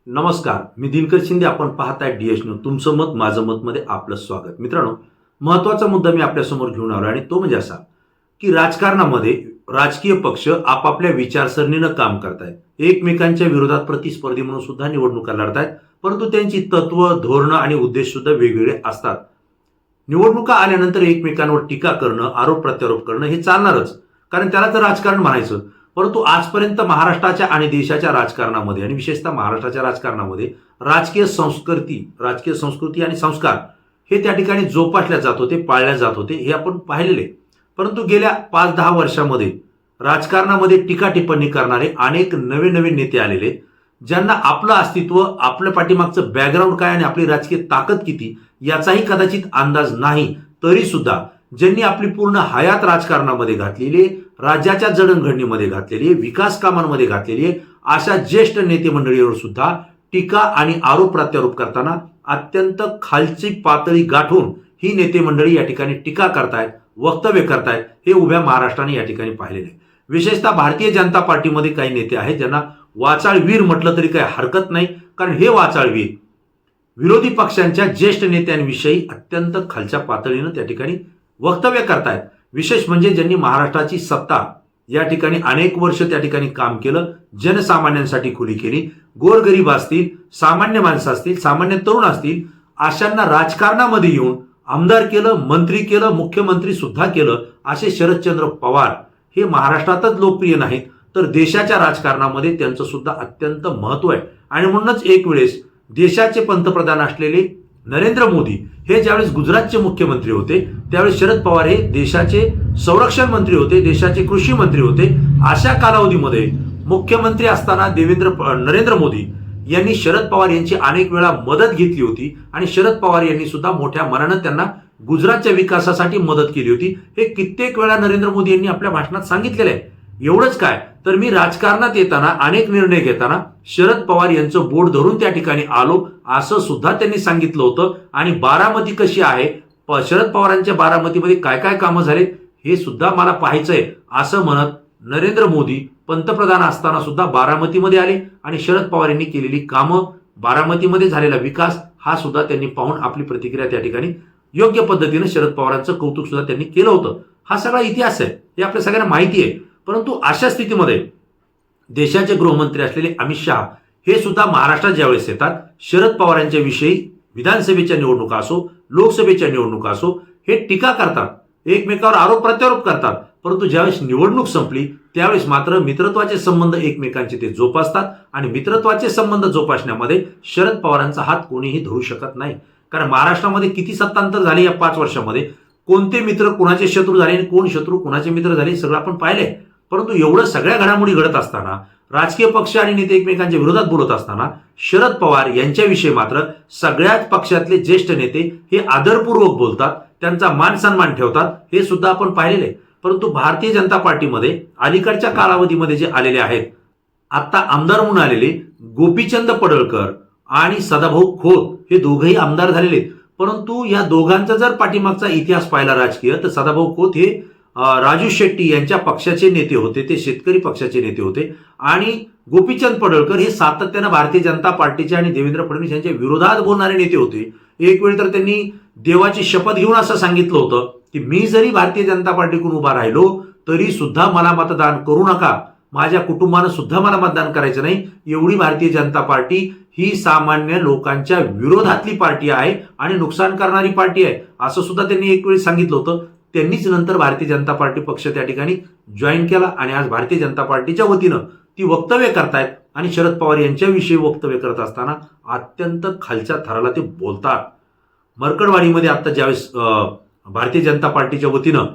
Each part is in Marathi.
नमस्कार, मी दिनकर शिंदे. आपण पाहताय डीएच न्यूज. तुमचं मत माझं मत मध्ये आपलं स्वागत. मित्रांनो, महत्त्वाचा मुद्दा मी आपल्यासमोर घेऊन आलो आणि तो म्हणजे असा की राजकारणामध्ये राजकीय पक्ष आपापल्या विचारसरणीनं काम करतायत. एकमेकांच्या विरोधात प्रतिस्पर्धी म्हणून सुद्धा निवडणुका लढतायत, परंतु त्यांची तत्व, धोरणं आणि उद्देश सुद्धा वेगवेगळे असतात. निवडणुका आल्यानंतर एकमेकांवर टीका करणं, आरोप प्रत्यारोप करणं हे चालणारच, कारण त्याला तर राजकारण म्हणायचं. परंतु आजपर्यंत महाराष्ट्राच्या आणि देशाच्या राजकारणामध्ये आणि विशेषतः महाराष्ट्राच्या राजकारणामध्ये राजकीय संस्कृती आणि संस्कार हे त्या ठिकाणी जोपासल्या जात होते, पाळल्या जात होते, हे आपण पाहिलेले. परंतु गेल्या 5-10 वर्षामध्ये राजकारणामध्ये टीका टिप्पणी करणारे अनेक नवे नवे नेते आलेले, ज्यांना आपलं अस्तित्व, आपल्या पाठीमागचं बॅकग्राऊंड काय आणि आपली राजकीय ताकद किती याचाही कदाचित अंदाज नाही, तरी सुद्धा ज्यांनी आपली पूर्ण हयात राजकारणामध्ये घातलेली, राज्याच्या जडणघडणीमध्ये घातलेली, विकास कामांमध्ये घातलेली अशा ज्येष्ठ नेते मंडळीवर सुद्धा टीका आणि आरोप प्रत्यारोप करताना अत्यंत खालची पातळी गाठून ही नेते मंडळी या ठिकाणी टीका करतायत, वक्तव्य करतायत, हे उभ्या महाराष्ट्राने या ठिकाणी पाहिलेले आहे. विशेषतः भारतीय जनता पार्टीमध्ये काही नेते आहेत ज्यांना वाचाळवीर म्हटलं तरी काही हरकत नाही, कारण हे वाचाळवीर विरोधी पक्षांच्या ज्येष्ठ नेत्यांविषयी अत्यंत खालच्या पातळीनं त्या ठिकाणी वक्तव्य करतायत. विशेष म्हणजे ज्यांनी महाराष्ट्राची सत्ता या ठिकाणी अनेक वर्ष त्या ठिकाणी काम केलं, जनसामान्यांसाठी खुली केली, गोरगरीब असतील, सामान्य माणसं असतील, सामान्य तरुण असतील, अशांना राजकारणामध्ये येऊन आमदार केलं, मंत्री केलं, मुख्यमंत्री सुद्धा केलं, असे शरदचंद्र पवार हे महाराष्ट्रातच लोकप्रिय नाहीत, तर देशाच्या राजकारणामध्ये त्यांचं सुद्धा अत्यंत महत्व आहे. आणि म्हणूनच एक वेळेस देशाचे पंतप्रधान असलेले नरेंद्र मोदी हे ज्यावेळेस गुजरातचे मुख्यमंत्री होते, त्यावेळेस शरद पवार हे देशाचे संरक्षण मंत्री होते, देशाचे कृषी मंत्री होते. अशा कालावधीमध्ये मुख्यमंत्री असताना नरेंद्र मोदी यांनी शरद पवार यांची अनेक वेळा मदत घेतली होती आणि शरद पवार यांनी सुद्धा मोठ्या मनानं त्यांना गुजरातच्या विकासासाठी मदत केली होती. हे कित्येक वेळा नरेंद्र मोदी यांनी आपल्या भाषणात सांगितलेलं आहे. एवढंच काय, तर मी राजकारणात येताना अनेक निर्णय घेताना शरद पवार यांचं बोट धरून त्या ठिकाणी आलो, असं सुद्धा त्यांनी सांगितलं होतं. आणि बारामती कशी आहे, शरद पवारांच्या बारामतीमध्ये काय काय कामं झालेत हे सुद्धा मला पाहायचंय, असं म्हणत नरेंद्र मोदी पंतप्रधान असताना सुद्धा बारामतीमध्ये आले आणि शरद पवार यांनी केलेली कामं, बारामतीमध्ये झालेला विकास हा सुद्धा त्यांनी पाहून आपली प्रतिक्रिया त्या ठिकाणी योग्य पद्धतीने शरद पवारांचं कौतुक सुद्धा त्यांनी केलं होतं. हा सगळा इतिहास आहे, हे आपल्या सगळ्यांना माहिती आहे. परंतु अशा स्थितीमध्ये देशाचे गृहमंत्री असलेले अमित शहा हे सुद्धा महाराष्ट्रात ज्यावेळेस येतात, शरद पवारांच्या विषयी विधानसभेच्या निवडणुका असो, लोकसभेच्या निवडणुका असो, हे टीका करतात, एकमेकावर आरोप प्रत्यारोप करतात. परंतु ज्यावेळेस निवडणूक संपली त्यावेळेस मात्र मित्रत्वाचे संबंध एकमेकांचे ते जोपासतात आणि मित्रत्वाचे संबंध जोपासण्यामध्ये शरद पवारांचा हात कोणीही धरू शकत नाही. कारण महाराष्ट्रामध्ये किती सत्तांतर झाले या 5 वर्षामध्ये, कोणते मित्र कुणाचे शत्रू झाले आणि कोण शत्रू कुणाचे मित्र झाले सगळं आपण पाहिलंय. परंतु एवढं सगळ्या घडामोडी घडत असताना, राजकीय पक्ष आणि नेते एकमेकांच्या विरोधात बोलत असताना, शरद पवार यांच्याविषयी मात्र सगळ्याच पक्षातले ज्येष्ठ नेते हे आदरपूर्वक बोलतात, त्यांचा मान सन्मान ठेवतात, हे सुद्धा आपण पाहिलेले आहे. परंतु भारतीय जनता पार्टीमध्ये अलीकडच्या कालावधीमध्ये जे आलेले आहेत, आता आमदार म्हणून आलेले गोपीचंद पडळकर आणि सदाभाऊ खोत हे दोघंही आमदार झालेले आहेत. परंतु या दोघांचा जर पाठीमागचा इतिहास पाहिला राजकीय, तर सदाभाऊ खोत हे राजू शेट्टी यांच्या पक्षाचे नेते होते, ते शेतकरी पक्षाचे नेते होते. आणि गोपीचंद पडळकर हे सातत्यानं भारतीय जनता पार्टीचे आणि देवेंद्र फडणवीस यांच्या विरोधात बोलणारे नेते होते. एक वेळ तर त्यांनी देवाची शपथ घेऊन असं सांगितलं होतं की मी जरी भारतीय जनता पार्टीकडून उभा राहिलो तरी सुद्धा मला मतदान करू नका, माझ्या कुटुंबानं सुद्धा मला मतदान करायचं नाही. एवढी भारतीय जनता पार्टी ही सामान्य लोकांच्या विरोधातली पार्टी आहे आणि नुकसान करणारी पार्टी आहे, असं सुद्धा त्यांनी एक वेळी सांगितलं होतं. त्यांनीच नंतर भारतीय जनता पार्टी पक्ष त्या ठिकाणी जॉईन केला आणि आज भारतीय जनता पार्टीच्या वतीनं ती वक्तव्य करतायत आणि शरद पवार यांच्याविषयी वक्तव्य करत असताना अत्यंत खालच्या थराला ते बोलतात. मरकडवाडीमध्ये आता ज्यावेळेस भारतीय जनता पार्टीच्या वतीनं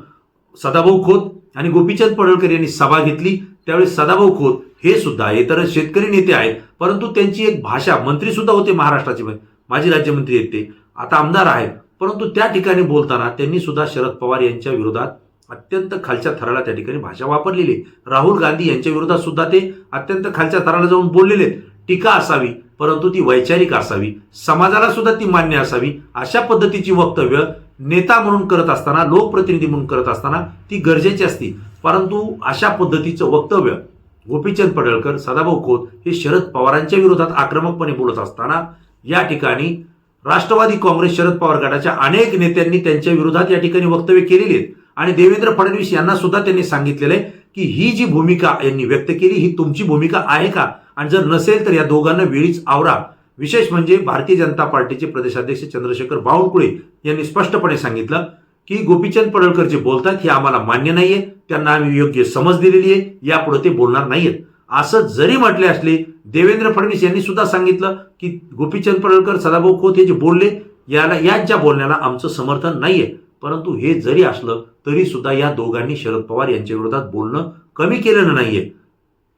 सदाभाऊ खोत आणि गोपीचंद पडळकर यांनी सभा घेतली, त्यावेळेस सदाभाऊ खोत हे सुद्धा इतर शेतकरी नेते आहेत, परंतु त्यांची एक भाषा, मंत्री सुद्धा होते महाराष्ट्राचे, माजी राज्यमंत्री आहेत ते, आता आमदार आहेत, परंतु त्या ठिकाणी बोलताना त्यांनी सुद्धा शरद पवार यांच्या विरोधात अत्यंत खालच्या थराला त्या ठिकाणी भाषा वापरलेली. राहुल गांधी यांच्या विरोधात सुद्धा ते अत्यंत खालच्या थराला जाऊन बोललेले. टीका असावी परंतु ती वैचारिक असावी, समाजाला सुद्धा ती मान्य असावी, अशा पद्धतीची वक्तव्य नेता म्हणून करत असताना, लोकप्रतिनिधी म्हणून करत असताना ती गरजेची असते. परंतु अशा पद्धतीचं वक्तव्य गोपीचंद पडळकर, सदाभाऊ खोत हे शरद पवारांच्या विरोधात आक्रमकपणे बोलत असताना या ठिकाणी राष्ट्रवादी काँग्रेस शरद पवार गटाच्या अनेक नेत्यांनी त्यांच्या विरोधात या ठिकाणी वक्तव्य केलेली आहेत आणि देवेंद्र फडणवीस यांना सुद्धा त्यांनी सांगितलेलं आहे की ही जी भूमिका यांनी व्यक्त केली ही तुमची भूमिका आहे का, आणि जर नसेल तर या दोघांना वेळीच आवरा. विशेष म्हणजे भारतीय जनता पार्टीचे प्रदेशाध्यक्ष चंद्रशेखर बावनकुळे यांनी स्पष्टपणे सांगितलं की गोपीचंद पडळकर जे बोलतात हे आम्हाला मान्य नाहीये, त्यांना आम्ही योग्य समज दिलेली आहे, यापुढे ते बोलणार नाहीयेत. असं जरी म्हटले असले, देवेंद्र फडणवीस यांनी सुद्धा सांगितलं की गोपीचंद पडळकर, सदाभाऊ खोत हे जे बोलले यांच्या बोलण्याला आमचं समर्थन नाहीये. परंतु हे जरी असलं तरी सुद्धा या दोघांनी शरद पवार यांच्या विरोधात बोलणं कमी केलेलं नाहीये.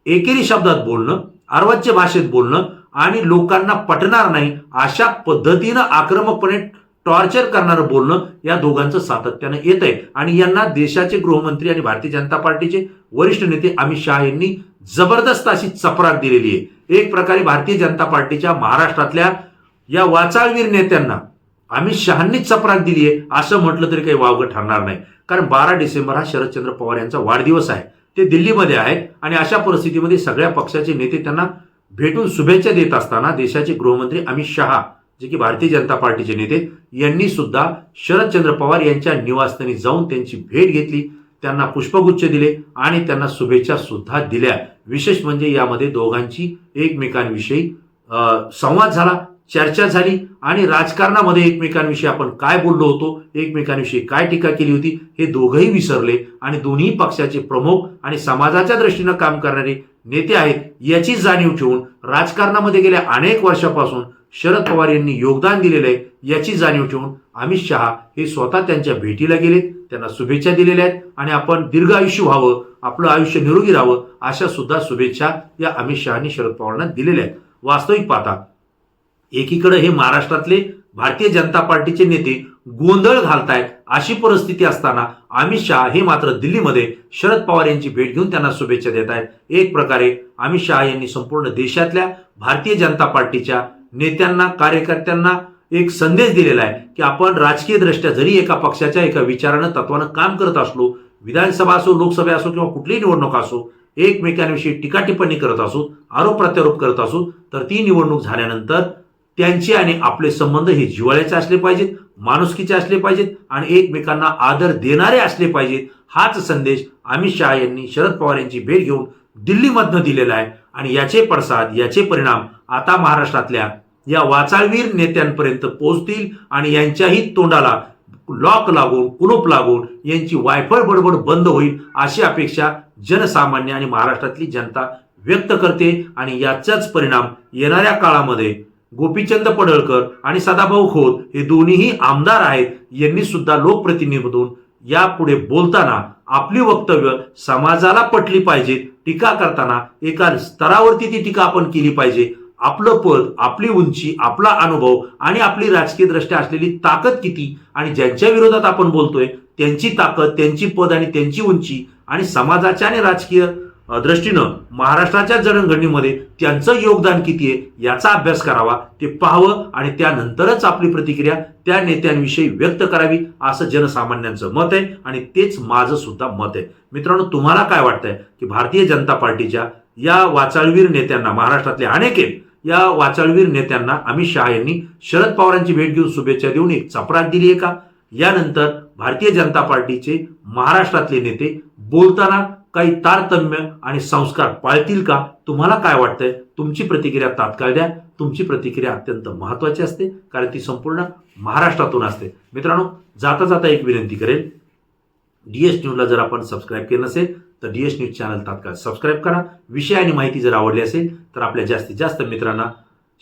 एकेरी शब्दात बोलणं, अर्वाच्य भाषेत बोलणं आणि लोकांना पटणार नाही अशा पद्धतीनं आक्रमकपणे टॉर्चर करणारं बोलणं या दोघांचं सातत्यानं येत आहे. आणि यांना देशाचे गृहमंत्री आणि भारतीय जनता पार्टीचे वरिष्ठ नेते अमित शहा यांनी जबरदस्त अशी चपराक दिलेली आहे. एक प्रकारे भारतीय जनता पार्टीच्या महाराष्ट्रातल्या या वाचाळवीर नेत्यांना अमित शहांनीच चपराक दिली आहे असं म्हटलं तरी काही वावगं ठरणार नाही. कारण 12 डिसेंबर हा शरदचंद्र पवार यांचा वाढदिवस आहे. ते दिल्लीमध्ये आहेत आणि अशा परिस्थितीमध्ये सगळ्या पक्षाचे नेते त्यांना भेटून शुभेच्छा देत असताना देशाचे गृहमंत्री अमित शहा जे की भारतीय जनता पार्टीचे नेते यांनी सुद्धा शरदचंद्र पवार यांच्या निवासस्थानी जाऊन त्यांची भेट घेतली, त्यांना पुष्पगुच्छ दिले आणि त्यांना शुभेच्छा सुद्धा दिल्या. विशेष म्हणजे यामध्ये दोघांची एकमेकांविषयी संवाद झाला, चर्चा झाली आणि राजकारणामध्ये एकमेकांविषयी आपण काय बोललो होतो, एकमेकांविषयी काय टीका केली होती हे दोघंही विसरले आणि दोन्ही पक्षाचे प्रमुख आणि समाजाच्या दृष्टीनं काम करणारे नेते आहेत याची जाणीव ठेवून राजकारणामध्ये गेल्या अनेक वर्षापासून शरद पवार यांनी योगदान दिलेलं आहे याची जाणीव ठेवून अमित शहा हे स्वतः त्यांच्या भेटीला गेलेत, त्यांना शुभेच्छा दिलेल्या आहेत आणि आपण दीर्घ आयुष्य व्हावं, आपलं आयुष्य निरोगी राहावं अशा सुद्धा शुभेच्छा या अमित शहानी शरद पवारांना दिलेल्या आहेत. वास्तविक पाहता एकीकडे हे महाराष्ट्रातले भारतीय जनता पार्टीचे नेते गोंधळ घालतायत अशी परिस्थिती असताना अमित शहा हे मात्र दिल्लीमध्ये शरद पवार यांची भेट घेऊन त्यांना शुभेच्छा देत आहेत. एक प्रकारे अमित शहा यांनी संपूर्ण देशातल्या भारतीय जनता पार्टीच्या नेत्यांना, कार्यकर्त्यांना एक संदेश दिलेला आहे की आपण राजकीय दृष्ट्या जरी एका पक्षाच्या एका विचारानं, तत्वानं काम करत असलो, विधानसभा असो, लोकसभा असो किंवा कुठलीही निवडणूक असो, एकमेकांविषयी टीका टिप्पणी करत असो, आरोप प्रत्यारोप करत असो, तर ती निवडणूक झाल्यानंतर त्यांचे आणि आपले संबंध हे जिव्हाळ्याचे असले पाहिजेत, माणुसकीचे असले पाहिजेत आणि एकमेकांना आदर देणारे असले पाहिजेत. हाच संदेश अमित शहा यांनी शरद पवार यांची भेट घेऊन दिल्लीमधनं दिलेला आहे आणि याचे पडसाद, याचे परिणाम आता महाराष्ट्रातल्या या वाचाळवीर नेत्यांपर्यंत पोहोचतील आणि यांच्याही तोंडाला लॉक लागून, कुलूप लागून यांची वायफळ बडबड बंद होईल अशी अपेक्षा जनसामान्य आणि महाराष्ट्रातली जनता व्यक्त करते. आणि याचाच परिणाम येणाऱ्या काळामध्ये गोपीचंद पडळकर आणि सदाभाऊ खोत हे दोन्हीही आमदार आहेत, यांनी सुद्धा लोकप्रतिनिधी म्हणून यापुढे बोलताना आपली वक्तव्य समाजाला पटली पाहिजेत. टीका करताना एका स्तरावरती ती टीका आपण केली पाहिजे. आपलं पद, आपली उंची, आपला अनुभव आणि आपली राजकीय दृष्ट्या असलेली ताकद किती आणि ज्यांच्या विरोधात आपण बोलतोय त्यांची ताकद, त्यांची पद आणि त्यांची उंची आणि समाजाच्या आणि राजकीय दृष्टीनं महाराष्ट्राच्या जडणघडणीमध्ये त्यांचं योगदान किती आहे याचा अभ्यास करावा, ते पाहावं आणि त्यानंतरच आपली प्रतिक्रिया त्या नेत्यांविषयी व्यक्त करावी असं जनसामान्यांचं मत आहे आणि तेच माझं सुद्धा मत आहे. मित्रांनो, तुम्हाला काय वाटतंय की भारतीय जनता पार्टीच्या या वाचाळवीर नेत्यांना, महाराष्ट्रातले अनेक आहेत, या वाचाळवीर नेत्यांना अमित शहा यांनी शरद पवारांची भेट घेऊन शुभेच्छा देऊन एक चपराक दिली आहे का? यानंतर भारतीय जनता पार्टीचे महाराष्ट्रातले नेते बोलताना काही तारतम्य आणि संस्कार पाळतील का? तुम्हाला काय वाटतंय? तुमची प्रतिक्रिया तात्काळ द्या. तुमची प्रतिक्रिया अत्यंत महत्वाची असते कारण ती संपूर्ण महाराष्ट्रातून असते. मित्रांनो, जाता जाता एक विनंती करेल, DS न्यूजला जर आपण सबस्क्राईब केलं नसेल तर DS न्यूज चॅनल तात्काळ सबस्क्राईब करा. विषय आणि माहिती जर आवडली असेल तर आपल्या जास्तीत जास्त मित्रांना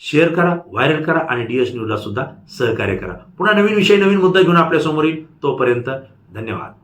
शेअर करा, व्हायरल करा आणि DS न्यूजला सुद्धा सहकार्य करा. पुन्हा नवीन विषय, नवीन मुद्दा घेऊन आपल्या समोर येईल. तोपर्यंत धन्यवाद.